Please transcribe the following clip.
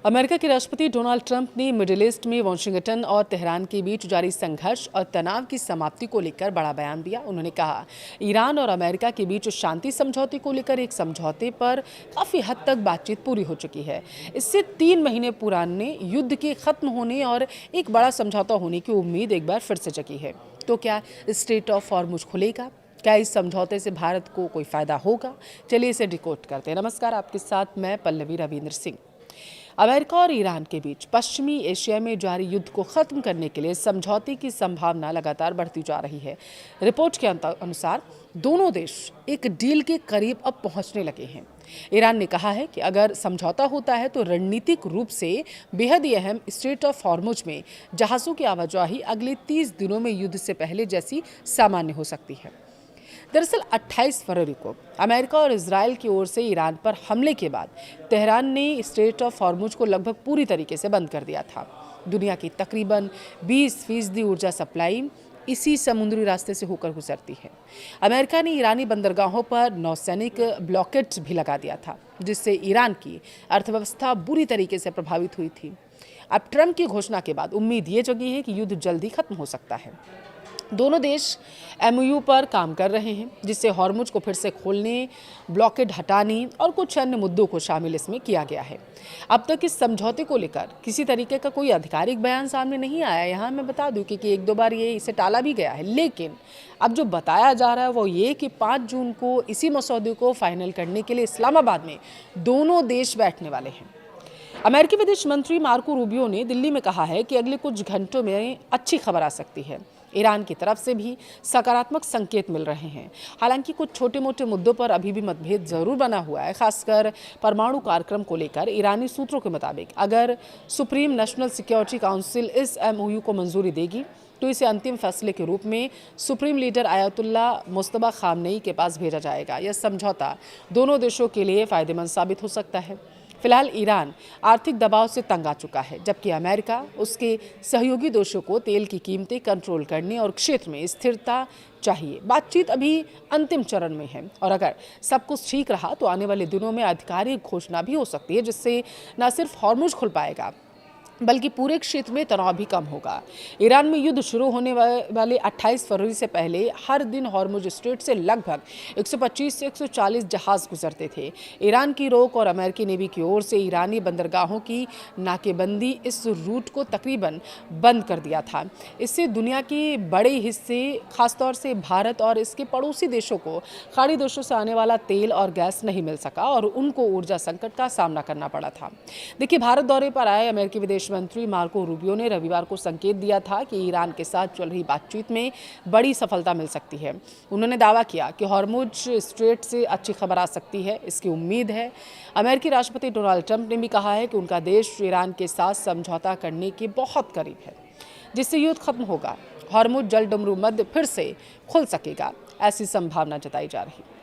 America के राष्ट्रपति Donald Trump ने मिडिल ईस्ट में वाशिंगटन और तेहरान के बीच जारी संघर्ष और तनाव की समाप्ति को लेकर बड़ा बयान दिया। उन्होंने कहा, ईरान और अमेरिका के बीच शांति समझौते को लेकर एक समझौते पर काफी हद तक बातचीत पूरी हो चुकी है। इससे 3 महीने पुराने युद्ध के खत्म होने और एक बड़ा समझौता होने की उम्मीद एक बार फिर से जगी है। तो क्या स्ट्रेट ऑफ हॉर्मुज खुलेगा? क्या इस समझौते से भारत को कोई फायदा होगा? चलिए इसे डिकोड करते हैं। नमस्कार, आपके साथ मैं पल्लवी रविंद्र सिंह। अमेरिका और ईरान के बीच पश्चिमी एशिया में जारी युद्ध को खत्म करने के लिए समझौते की संभावना लगातार बढ़ती जा रही है। रिपोर्ट के अनुसार दोनों देश एक डील के करीब अब पहुंचने लगे हैं। ईरान ने कहा है कि अगर समझौता होता है तो रणनीतिक रूप से बेहद ही अहम स्ट्रेट ऑफ हॉर्मुज में जहाज़ों की आवाजाही अगले 30 दिनों में युद्ध से पहले जैसी सामान्य हो सकती है। दरअसल 28 फरवरी को अमेरिका और इजराइल की ओर से ईरान पर हमले के बाद तेहरान ने स्ट्रेट ऑफ हॉर्मुज को लगभग पूरी तरीके से बंद कर दिया था। दुनिया की तकरीबन 20% ऊर्जा सप्लाई इसी समुद्री रास्ते से होकर गुजरती है। अमेरिका ने ईरानी बंदरगाहों पर नौसैनिक ब्लॉकेट भी लगा दिया था, जिससे ईरान की अर्थव्यवस्था बुरी तरीके से प्रभावित हुई थी। अब ट्रंप की घोषणा के बाद उम्मीद ये जगी है कि युद्ध जल्दी खत्म हो सकता है। दोनों देश MOU पर काम कर रहे हैं, जिससे हॉर्मुज को फिर से खोलने, ब्लॉकेड हटाने और कुछ अन्य मुद्दों को शामिल इसमें किया गया है। अब तक इस समझौते को लेकर किसी तरीके का कोई आधिकारिक बयान सामने नहीं आया। यहाँ मैं बता दूं कि 1-2 बार इसे टाला भी गया है, लेकिन अब जो बताया जा रहा है वो ये कि 5 जून को इसी मसौदे को फाइनल करने के लिए इस्लामाबाद में दोनों देश बैठने वाले हैं। अमेरिकी विदेश मंत्री मार्को रूबियो ने दिल्ली में कहा है कि अगले कुछ घंटों में अच्छी खबर आ सकती है। ईरान की तरफ से भी सकारात्मक संकेत मिल रहे हैं। हालांकि कुछ छोटे मोटे मुद्दों पर अभी भी मतभेद जरूर बना हुआ है, खासकर परमाणु कार्यक्रम को लेकर। ईरानी सूत्रों के मुताबिक अगर सुप्रीम नेशनल सिक्योरिटी काउंसिल इस MOU को मंजूरी देगी तो इसे अंतिम फैसले के रूप में supreme leader ayatollah Mustafa Khamenei के पास भेजा जाएगा। यह समझौता दोनों देशों के लिए फायदेमंद साबित हो सकता है। फिलहाल ईरान आर्थिक दबाव से तंग आ चुका है, जबकि अमेरिका उसके सहयोगी देशों को तेल की कीमतें कंट्रोल करने और क्षेत्र में स्थिरता चाहिए। बातचीत अभी अंतिम चरण में है और अगर सब कुछ ठीक रहा तो आने वाले दिनों में आधिकारिक घोषणा भी हो सकती है, जिससे न सिर्फ हॉर्मुज खुल पाएगा बल्कि पूरे क्षेत्र में तनाव भी कम होगा। ईरान में युद्ध शुरू होने वाले 28 फरवरी से पहले हर दिन हॉर्मुज स्ट्रेट से लगभग 125 से 140 जहाज गुजरते थे। ईरान की रोक और अमेरिकी नेवी की ओर से ईरानी बंदरगाहों की नाकेबंदी इस रूट को तकरीबन बंद कर दिया था। इससे दुनिया के बड़े हिस्से, खासतौर से भारत और इसके पड़ोसी देशों को खाड़ी देशों से आने वाला तेल और गैस नहीं मिल सका और उनको ऊर्जा संकट का सामना करना पड़ा था। देखिए, भारत दौरे पर आए अमेरिकी विदेश मंत्री मार्को रूबियो ने रविवार को संकेत दिया था कि ईरान के साथ चल रही बातचीत में बड़ी सफलता मिल सकती है। उन्होंने दावा किया कि हॉर्मुज स्ट्रेट से अच्छी खबर आ सकती है, इसकी उम्मीद है। अमेरिकी राष्ट्रपति डोनाल्ड ट्रंप ने भी कहा है कि उनका देश ईरान के साथ समझौता करने के बहुत करीब है, जिससे युद्ध खत्म होगा। हॉर्मुज जल डमरू मध्य फिर से खुल सकेगा, ऐसी संभावना जताई जा रही है।